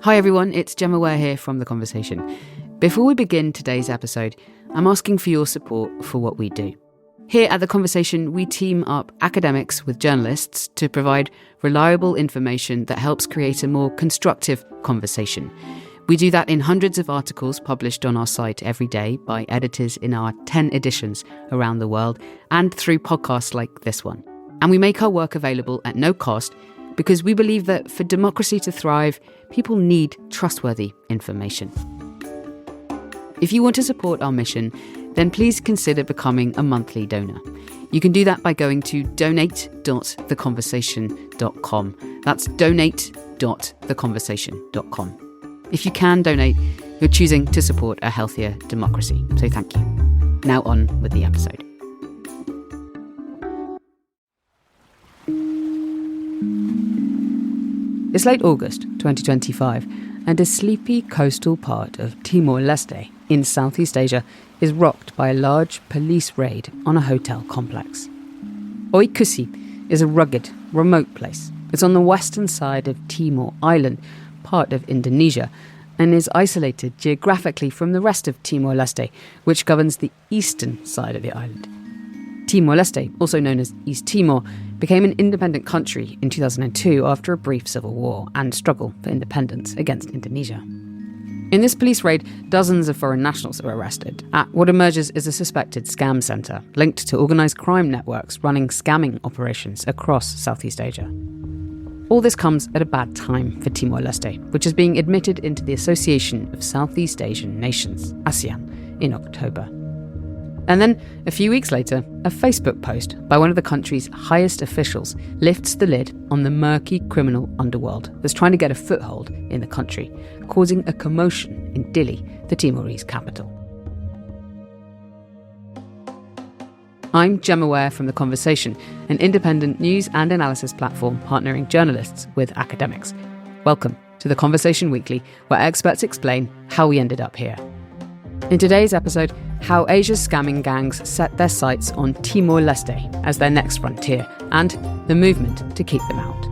Hi everyone, it's Gemma Ware here from The Conversation. Before we begin today's episode, I'm asking for your support for what we do. Here at The Conversation, we team up academics with journalists to provide reliable information that helps create a more constructive conversation. We do that in hundreds of articles published on our site every day by editors in our 10 editions around the world and through podcasts like this one. And we make our work available at no cost because we believe that for democracy to thrive, people need trustworthy information. If you want to support our mission, then please consider becoming a monthly donor. You can do that by going to donate.theconversation.com. That's donate.theconversation.com. If you can donate, you're choosing to support a healthier democracy. So thank you. Now on with the episode. It's late August 2025, and a sleepy coastal part of Timor-Leste in Southeast Asia is rocked by a large police raid on a hotel complex. Oecusse is a rugged, remote place. It's on the western side of Timor Island, part of Indonesia, and is isolated geographically from the rest of Timor-Leste, which governs the eastern side of the island. Timor-Leste, also known as East Timor, became an independent country in 2002 after a brief civil war and struggle for independence against Indonesia. In this police raid, dozens of foreign nationals are arrested at what emerges as a suspected scam centre linked to organised crime networks running scamming operations across Southeast Asia. All this comes at a bad time for Timor-Leste, which is being admitted into the Association of Southeast Asian Nations, ASEAN, in October. And then, a few weeks later, a Facebook post by one of the country's highest officials lifts the lid on the murky criminal underworld that's trying to get a foothold in the country, causing a commotion in Dili, the Timorese capital. I'm Gemma Ware from The Conversation, an independent news and analysis platform partnering journalists with academics. Welcome to The Conversation Weekly, where experts explain how we ended up here. In today's episode, how Asia's scamming gangs set their sights on Timor-Leste as their next frontier, and the movement to keep them out.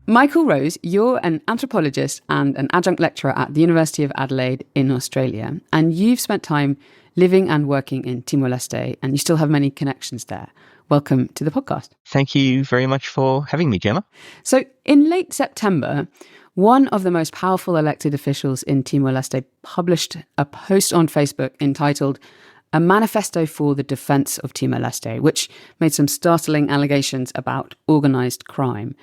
Michael Rose, you're an anthropologist and an adjunct lecturer at the University of Adelaide in Australia, and you've spent time living and working in Timor-Leste, and you still have many connections there. Welcome to the podcast. Thank you very much for having me, Gemma. So in late September, one of the most powerful elected officials in Timor-Leste published a post on Facebook entitled "A Manifesto for the Defence of Timor-Leste," which made some startling allegations about organised crime.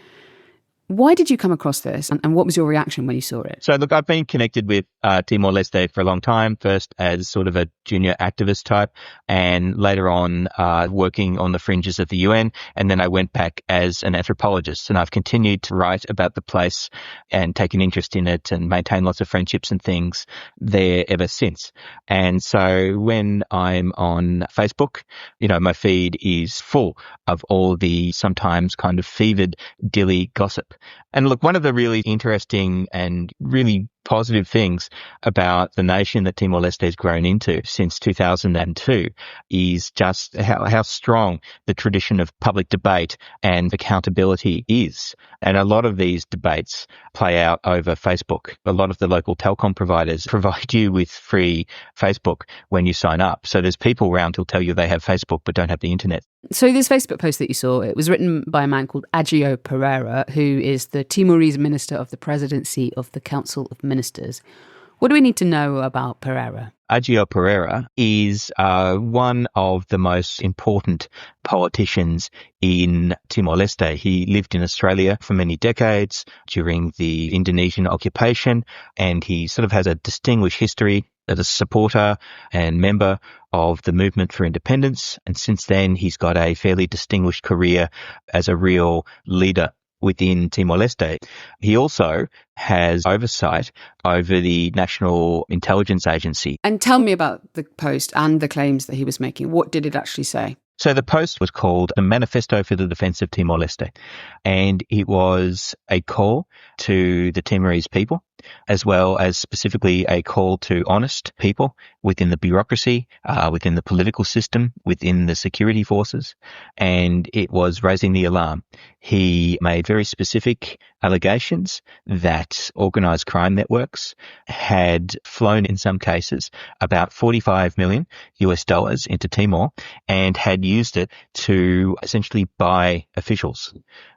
Why did you come across this, and what was your reaction when you saw it? So, look, I've been connected with Timor-Leste for a long time, first as sort of a junior activist type, and later on working on the fringes of the UN, and then I went back as an anthropologist, and I've continued to write about the place and take an interest in it and maintain lots of friendships and things there ever since. And so when I'm on Facebook, my feed is full of all the sometimes kind of fevered Dili gossip. And look, one of the really interesting and really positive things about the nation that Timor-Leste has grown into since 2002 is just how strong the tradition of public debate and accountability is. And a lot of these debates play out over Facebook. A lot of the local telecom providers provide you with free Facebook when you sign up. So there's people around who'll tell you they have Facebook but don't have the internet. So this Facebook post that you saw, it was written by a man called Agio Pereira, who is the Timorese Minister of the Presidency of the Council of Ministers. What do we need to know about Pereira? Agio Pereira is one of the most important politicians in Timor-Leste. He lived in Australia for many decades during the Indonesian occupation, and he sort of has a distinguished history as a supporter and member of the movement for independence. And since then, he's got a fairly distinguished career as a real leader within Timor-Leste. He also has oversight over the National Intelligence Agency. And tell me about the post and the claims that he was making. What did it actually say? So the post was called "A Manifesto for the Defence of Timor-Leste," and it was a call to the Timorese people as well as specifically a call to honest people within the bureaucracy, within the political system, within the security forces, and it was raising the alarm. He made very specific allegations that organized crime networks had flown, in some cases, about $45 million into Timor and had used it to essentially buy officials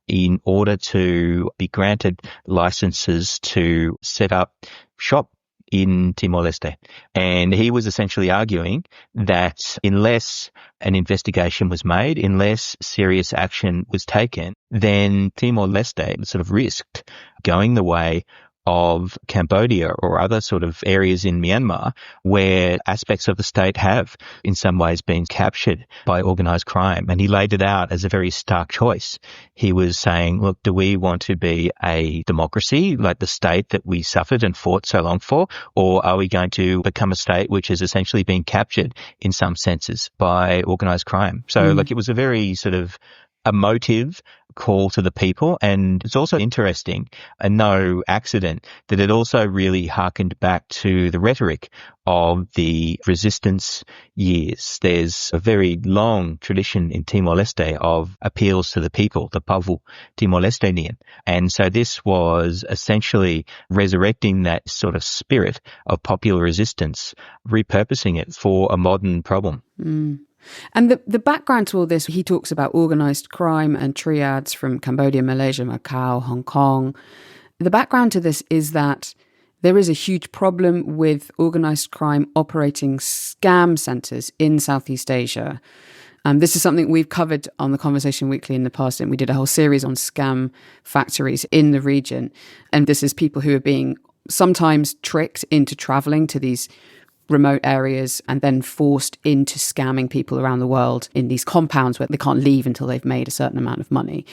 in order to be granted licenses to set up shop in Timor-Leste. And he was essentially arguing that unless an investigation was made, unless serious action was taken, then Timor-Leste sort of risked going the way of Cambodia or other sort of areas in Myanmar where aspects of the state have in some ways been captured by organized crime. And he laid it out as a very stark choice. He was saying, look, do we want to be a democracy like the state that we suffered and fought so long for, or are we going to become a state which has essentially been captured in some senses by organized crime? So it was a very sort of emotive call to the people. And it's also interesting and no accident that it also really harkened back to the rhetoric of the resistance years. There's a very long tradition in Timor-Leste of appeals to the people, the Pavu Timor-Lestenian. And so this was essentially resurrecting that sort of spirit of popular resistance, repurposing it for a modern problem. And the background to all this, he talks about organised crime and triads from Cambodia, Malaysia, Macau, Hong Kong. The background to this is that there is a huge problem with organised crime operating scam centres in Southeast Asia. This is something we've covered on the Conversation Weekly in the past, and we did a whole series on scam factories in the region. And this is people who are being sometimes tricked into travelling to these remote areas and then forced into scamming people around the world in these compounds where they can't leave until they've made a certain amount of money.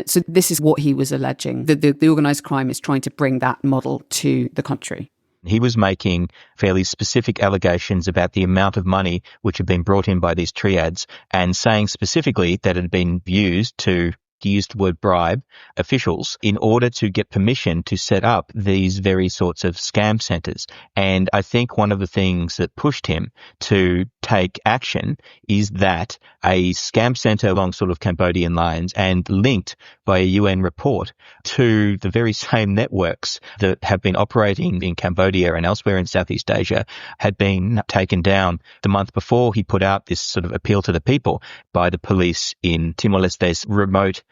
So this is what he was alleging. The organised crime is trying to bring that model to the country. He was making fairly specific allegations about the amount of money which had been brought in by these triads and saying specifically that it had been used to use the word bribe officials in order to get permission to set up these very sorts of scam centers. And I think one of the things that pushed him to take action is that a scam center along sort of Cambodian lines and linked by a UN report to the very same networks that have been operating in Cambodia and elsewhere in Southeast Asia had been taken down the month before. He put out this sort of appeal to the people by the police in Timor-Leste's remote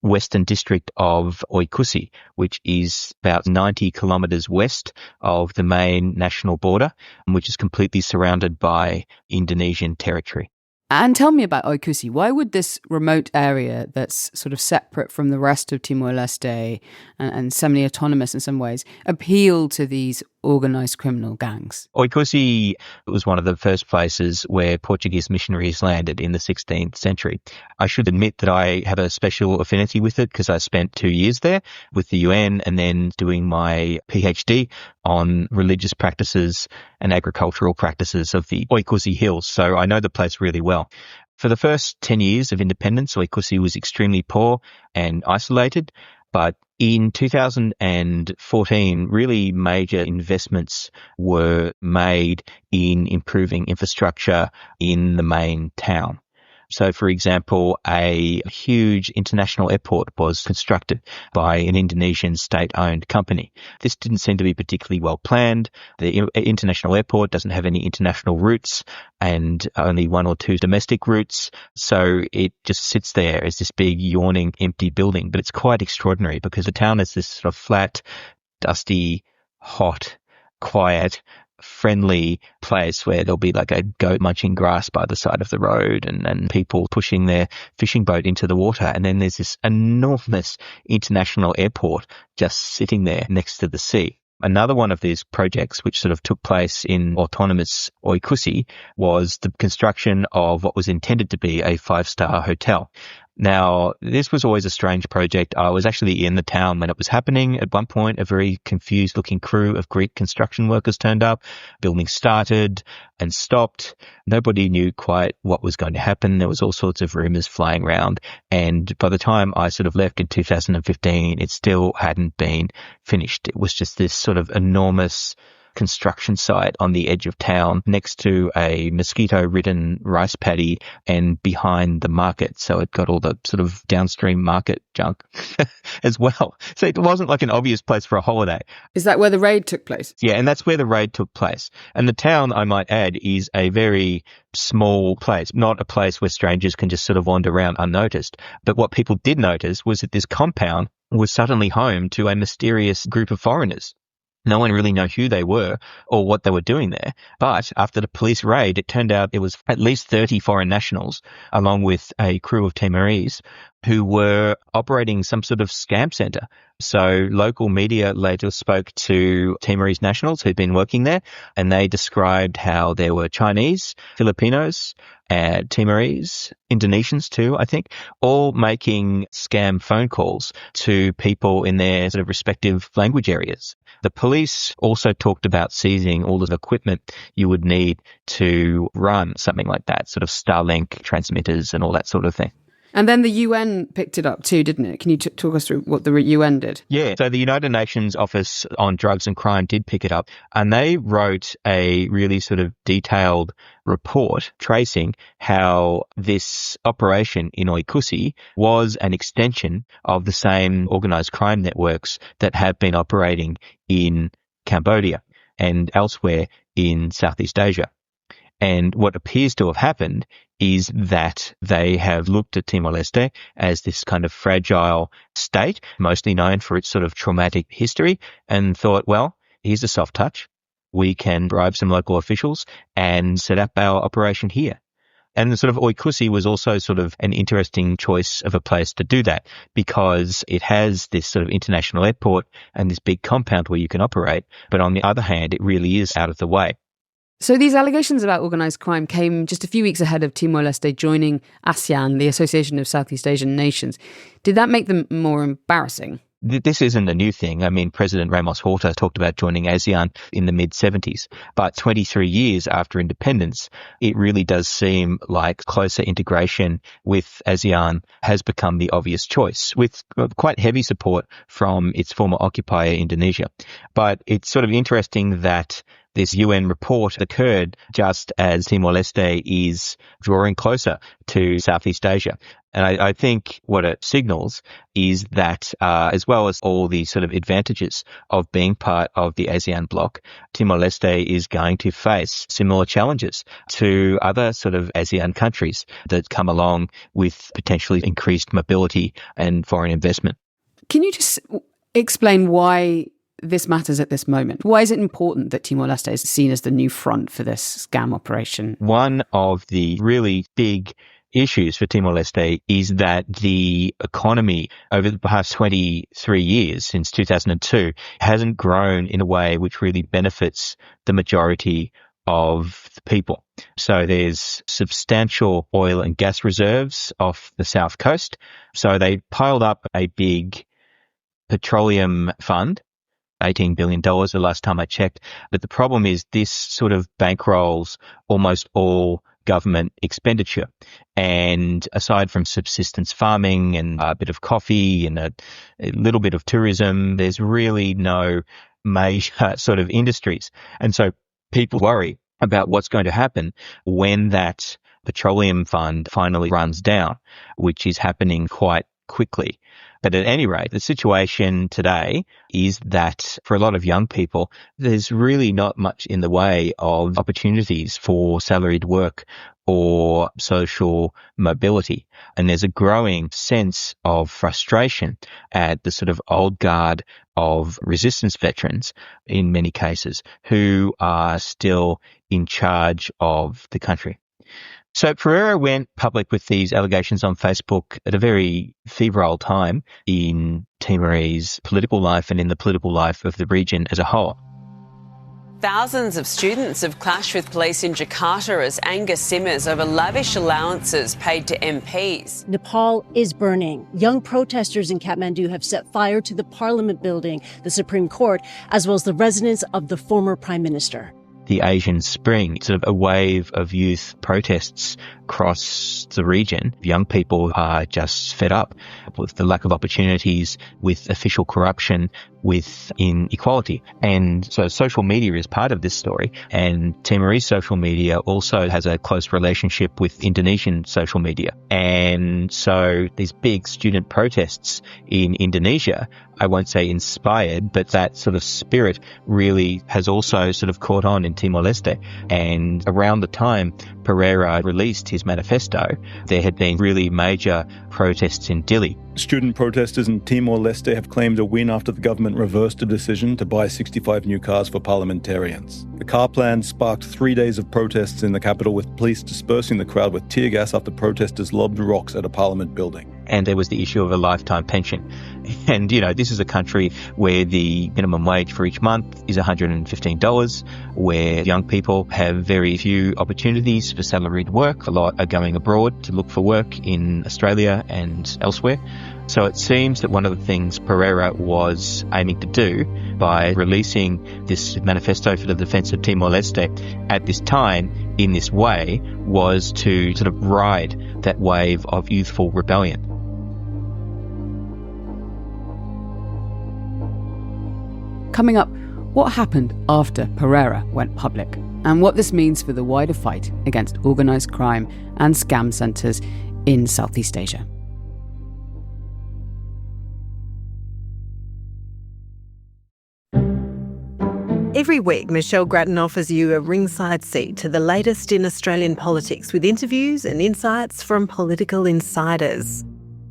western district of Oecusse, which is about 90 kilometers west of the main national border, which is completely surrounded by Indonesian territory. And tell me about Oecusse. Why would this remote area that's sort of separate from the rest of Timor-Leste and semi-autonomous in some ways appeal to these organised criminal gangs? Oecusse was one of the first places where Portuguese missionaries landed in the 16th century. I should admit that I have a special affinity with it because I spent 2 years there with the UN and then doing my PhD on religious practices and agricultural practices of the Oecusse Hills. So I know the place really well. For the first 10 years of independence, Oecusse was extremely poor and isolated. But in 2014, really major investments were made in improving infrastructure in the main town. So, for example, a huge international airport was constructed by an Indonesian state-owned company. This didn't seem to be particularly well planned. The international airport doesn't have any international routes and only 1 or 2 domestic routes. So it just sits there as this big, yawning, empty building. But it's quite extraordinary because the town is this sort of flat, dusty, hot, quiet, friendly place where there'll be like a goat munching grass by the side of the road and people pushing their fishing boat into the water. And then there's this enormous international airport just sitting there next to the sea. Another one of these projects which sort of took place in autonomous Oecusse was the construction of what was intended to be a 5-star hotel. Now, this was always a strange project. I was actually in the town when it was happening. At one point, a very confused-looking crew of Greek construction workers turned up. Building started and stopped. Nobody knew quite what was going to happen. There was all sorts of rumors flying around. And by the time I sort of left in 2015, it still hadn't been finished. It was just this sort of enormous construction site on the edge of town next to a mosquito-ridden rice paddy and behind the market. So it got all the sort of downstream market junk as well. So it wasn't like an obvious place for a holiday. Is that where the raid took place? Yeah, and that's where the raid took place. And the town, I might add, is a very small place, not a place where strangers can just sort of wander around unnoticed. But what people did notice was that this compound was suddenly home to a mysterious group of foreigners. No one really knew who they were or what they were doing there. But after the police raid, it turned out it was at least 30 foreign nationals, along with a crew of Timorese, who were operating some sort of scam center. So local media later spoke to Timorese nationals who'd been working there, and they described how there were Chinese, Filipinos, Timorese, Indonesians too, I think, all making scam phone calls to people in their sort of respective language areas. The police also talked about seizing all of the equipment you would need to run something like that, sort of Starlink transmitters and all that sort of thing. And then the UN picked it up too, didn't it? Can you talk us through what the UN did? Yeah, so the United Nations Office on Drugs and Crime did pick it up, and they wrote a really sort of detailed report tracing how this operation in Oecusse was an extension of the same organised crime networks that have been operating in Cambodia and elsewhere in Southeast Asia. And what appears to have happened is that they have looked at Timor-Leste as this kind of fragile state, mostly known for its sort of traumatic history, and thought, well, here's a soft touch. We can bribe some local officials and set up our operation here. And the sort of Oecusse was also sort of an interesting choice of a place to do that because it has this sort of international airport and this big compound where you can operate. But on the other hand, it really is out of the way. So these allegations about organised crime came just a few weeks ahead of Timor-Leste joining ASEAN, the Association of Southeast Asian Nations. Did that make them more embarrassing? This isn't a new thing. I mean, President Ramos Horta talked about joining ASEAN in the mid-70s. But 23 years after independence, it really does seem like closer integration with ASEAN has become the obvious choice, with quite heavy support from its former occupier, Indonesia. But it's sort of interesting that this UN report occurred just as Timor-Leste is drawing closer to Southeast Asia. And I think what it signals is that as well as all the sort of advantages of being part of the ASEAN bloc, Timor-Leste is going to face similar challenges to other sort of ASEAN countries that come along with potentially increased mobility and foreign investment. Can you just explain why this matters at this moment? Why is it important that Timor-Leste is seen as the new front for this scam operation? One of the really big issues for Timor-Leste is that the economy over the past 23 years, since 2002, hasn't grown in a way which really benefits the majority of the people. So there's substantial oil and gas reserves off the south coast. So they piled up a big petroleum fund, $18 billion the last time I checked. But the problem is this sort of bankrolls almost all government expenditure. And aside from subsistence farming and a bit of coffee and a little bit of tourism, there's really no major sort of industries. And so people worry about what's going to happen when that petroleum fund finally runs down, which is happening quite quickly. But at any rate, the situation today is that for a lot of young people, there's really not much in the way of opportunities for salaried work or social mobility. And there's a growing sense of frustration at the sort of old guard of resistance veterans, in many cases, who are still in charge of the country. So Pereira went public with these allegations on Facebook at a very febrile time in Timorese political life and in the political life of the region as a whole. Thousands of students have clashed with police in Jakarta as anger simmers over lavish allowances paid to MPs. Nepal is burning. Young protesters in Kathmandu have set fire to the Parliament building, the Supreme Court, as well as the residence of the former Prime Minister. The Asian Spring, sort of a wave of youth protests across the region. Young people are just fed up with the lack of opportunities, with official corruption, with inequality. And so social media is part of this story. And Timorese social media also has a close relationship with Indonesian social media. And so these big student protests in Indonesia, I won't say inspired, but that sort of spirit really has also sort of caught on in Timor-Leste. And around the time Pereira released his manifesto, there had been really major protests in Dili. Student protesters in Timor-Leste have claimed a win after the government reversed a decision to buy 65 new cars for parliamentarians. The car plan sparked 3 days of protests in the capital, with police dispersing the crowd with tear gas after protesters lobbed rocks at a parliament building. And there was the issue of a lifetime pension. And, this is a country where the minimum wage for each month is $115, where young people have very few opportunities for salaried work. A lot are going abroad to look for work in Australia and elsewhere. So it seems that one of the things Pereira was aiming to do by releasing this manifesto for the defence of Timor-Leste at this time in this way was to sort of ride that wave of youthful rebellion. Coming up, what happened after Pereira went public, and what this means for the wider fight against organised crime and scam centres in Southeast Asia. Every week, Michelle Grattan offers you a ringside seat to the latest in Australian politics with interviews and insights from political insiders.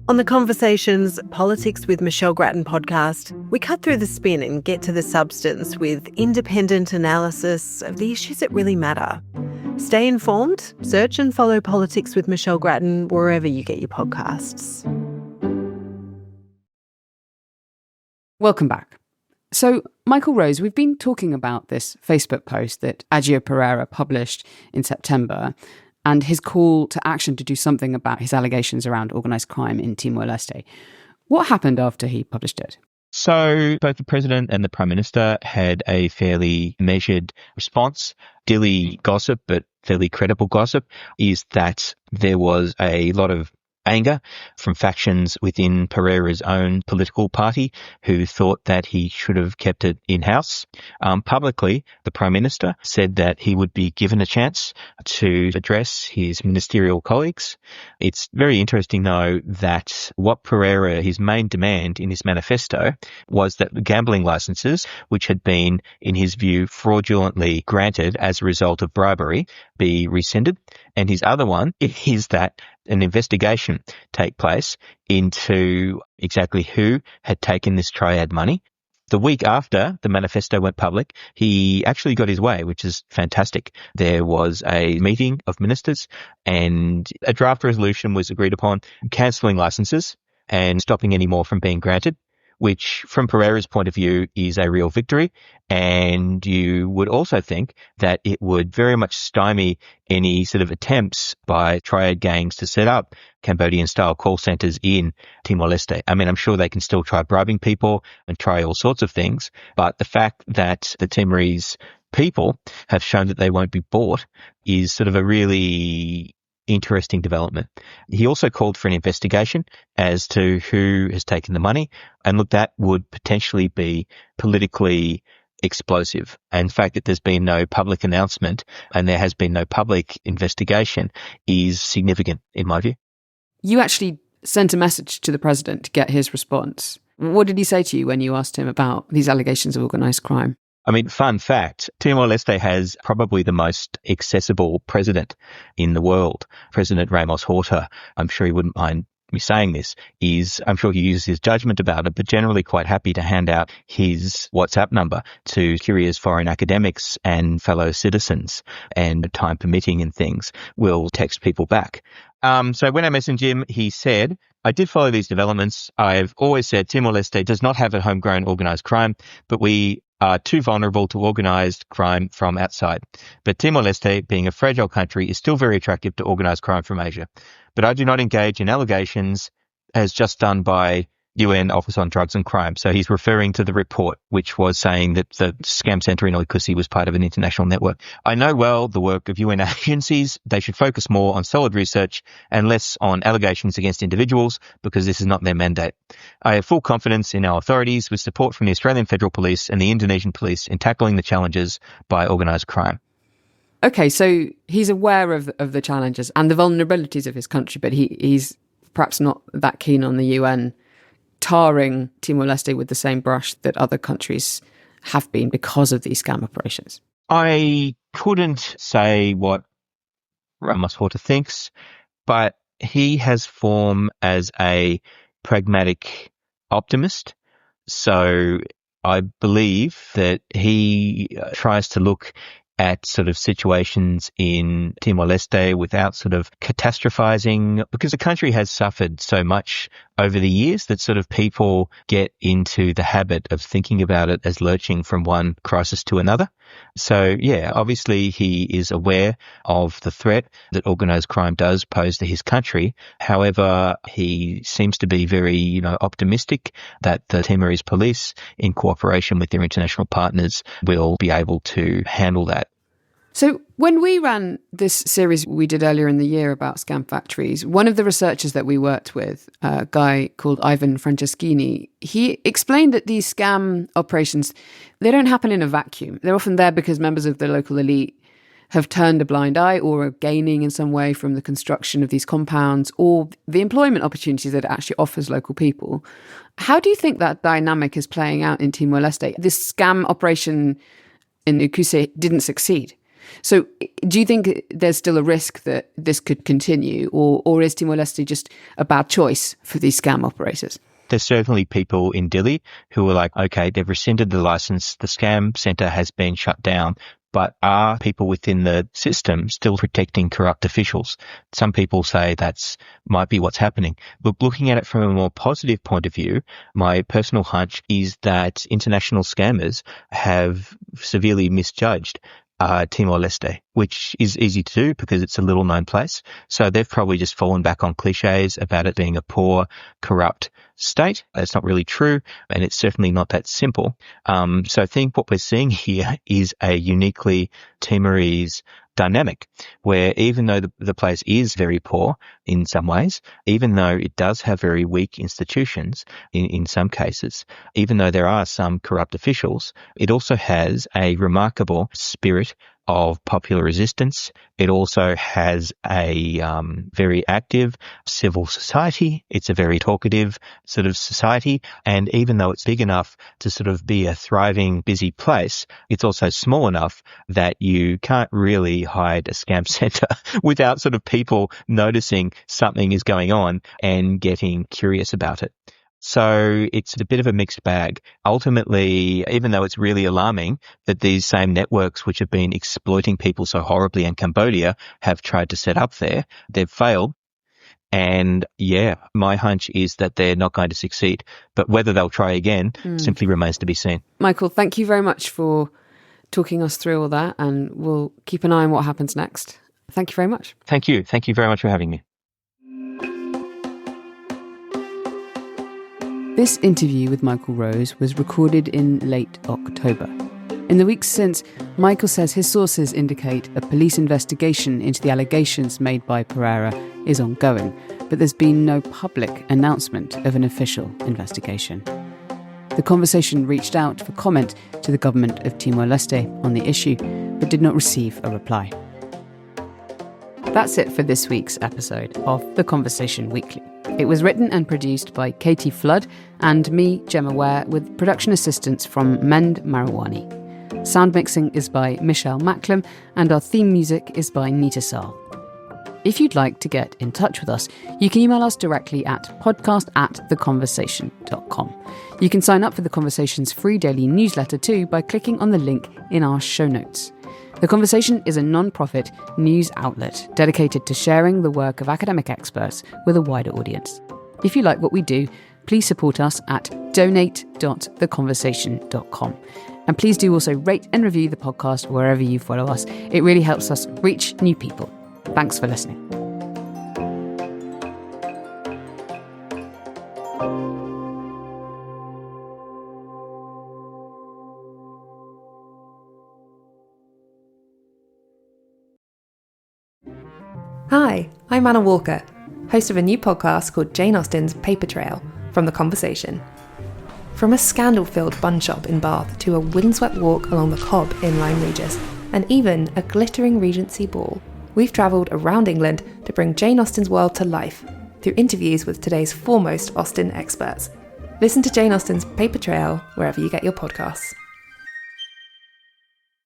On the Conversations Politics with Michelle Grattan podcast, we cut through the spin and get to the substance with independent analysis of the issues that really matter. Stay informed. Search and follow Politics with Michelle Grattan wherever you get your podcasts. Welcome back. So, Michael Rose, we've been talking about this Facebook post that Agio Pereira published in September and his call to action to do something about his allegations around organised crime in Timor-Leste. What happened after he published it? So both the President and the Prime Minister had a fairly measured response. Dilly gossip, but fairly credible gossip, is that there was a lot of anger from factions within Pereira's own political party who thought that he should have kept it in-house. Publicly, the Prime Minister said that he would be given a chance to address his ministerial colleagues. It's very interesting, though, that what Pereira, his main demand in his manifesto, was that the gambling licenses, which had been, in his view, fraudulently granted as a result of bribery, be rescinded. And his other one is that an investigation take place into exactly who had taken this triad money. The week after the manifesto went public, he actually got his way, which is fantastic. There was a meeting of ministers and a draft resolution was agreed upon cancelling licenses and stopping any more from being granted, which from Pereira's point of view is a real victory. And you would also think that it would very much stymie any sort of attempts by triad gangs to set up Cambodian-style call centres in Timor-Leste. I mean, I'm sure they can still try bribing people and try all sorts of things, but the fact that the Timorese people have shown that they won't be bought is sort of a really interesting development. He also called for an investigation as to who has taken the money, and look, that would potentially be politically explosive. And the fact that there's been no public announcement and there has been no public investigation is significant in my view. You actually sent a message to the president to get his response. What did he say to you when you asked him about these allegations of organised crime? I mean, fun fact, Timor-Leste has probably the most accessible president in the world. President Ramos Horta, I'm sure he wouldn't mind me saying this, I'm sure he uses his judgment about it, but generally quite happy to hand out his WhatsApp number to curious foreign academics and fellow citizens, and time permitting and things, will text people back. So when I messaged him, he said, I did follow these developments. I've always said Timor-Leste does not have a homegrown organised crime, but we are too vulnerable to organised crime from outside. But Timor-Leste, being a fragile country, is still very attractive to organised crime from Asia. But I do not engage in allegations as just done by UN Office on Drugs and Crime. So he's referring to the report, which was saying that the scam centre in Oecusse was part of an international network. I know well the work of UN agencies. They should focus more on solid research and less on allegations against individuals, because this is not their mandate. I have full confidence in our authorities, with support from the Australian Federal Police and the Indonesian Police, in tackling the challenges by organised crime. Okay, so he's aware of the challenges and the vulnerabilities of his country, but he's perhaps not that keen on the UN tarring Timor-Leste with the same brush that other countries have been because of these scam operations. I couldn't say what Ramos Horta thinks, but he has form as a pragmatic optimist. So I believe that he tries to look at sort of situations in Timor-Leste without sort of catastrophizing, because the country has suffered so much over the years that sort of people get into the habit of thinking about it as lurching from one crisis to another. So, yeah, obviously he is aware of the threat that organised crime does pose to his country. However, he seems to be very, optimistic that the Timorese police, in cooperation with their international partners, will be able to handle that. So when we ran this series we did earlier in the year about scam factories, one of the researchers that we worked with, a guy called Ivan Franceschini, he explained that these scam operations, they don't happen in a vacuum. They're often there because members of the local elite have turned a blind eye or are gaining in some way from the construction of these compounds or the employment opportunities that it actually offers local people. How do you think that dynamic is playing out in Timor-Leste? This scam operation in Oecusse didn't succeed. So do you think there's still a risk that this could continue, or is Timor-Leste just a bad choice for these scam operators? There's certainly people in Dili who are like, okay, they've rescinded the license, the scam centre has been shut down, but are people within the system still protecting corrupt officials? Some people say that's might be what's happening. But looking at it from a more positive point of view, my personal hunch is that international scammers have severely misjudged Timor-Leste, which is easy to do because it's a little known place. So they've probably just fallen back on cliches about it being a poor, corrupt state. That's not really true, and it's certainly not that simple. So I think what we're seeing here is a uniquely Timorese dynamic, where even though the place is very poor in some ways, even though it does have very weak institutions in some cases, even though there are some corrupt officials, it also has a remarkable spirit of popular resistance. It also has a very active civil society. It's a very talkative sort of society. And even though it's big enough to sort of be a thriving, busy place, it's also small enough that you can't really hide a scam center without sort of people noticing something is going on and getting curious about it. So it's a bit of a mixed bag. Ultimately, even though it's really alarming that these same networks which have been exploiting people so horribly in Cambodia have tried to set up there, they've failed. And yeah, my hunch is that they're not going to succeed. But whether they'll try again simply remains to be seen. Michael, thank you very much for talking us through all that, and we'll keep an eye on what happens next. Thank you very much. Thank you. Thank you very much for having me. This interview with Michael Rose was recorded in late October. In the weeks since, Michael says his sources indicate a police investigation into the allegations made by Pereira is ongoing, but there's been no public announcement of an official investigation. The Conversation reached out for comment to the government of Timor-Leste on the issue, but did not receive a reply. That's it for this week's episode of The Conversation Weekly. It was written and produced by Katie Flood and me, Gemma Ware, with production assistance from Mend Marawani. Sound mixing is by Michelle Macklem, and our theme music is by Nita Saal. If you'd like to get in touch with us, you can email us directly at podcast@theconversation.com. You can sign up for The Conversation's free daily newsletter too by clicking on the link in our show notes. The Conversation is a non-profit news outlet dedicated to sharing the work of academic experts with a wider audience. If you like what we do, please support us at donate.theconversation.com. And please do also rate and review the podcast wherever you follow us. It really helps us reach new people. Thanks for listening. Hi, I'm Anna Walker, host of a new podcast called Jane Austen's Paper Trail from The Conversation. From a scandal-filled bun shop in Bath to a windswept walk along the Cobb in Lyme Regis, and even a glittering Regency ball, we've travelled around England to bring Jane Austen's world to life through interviews with today's foremost Austen experts. Listen to Jane Austen's Paper Trail wherever you get your podcasts.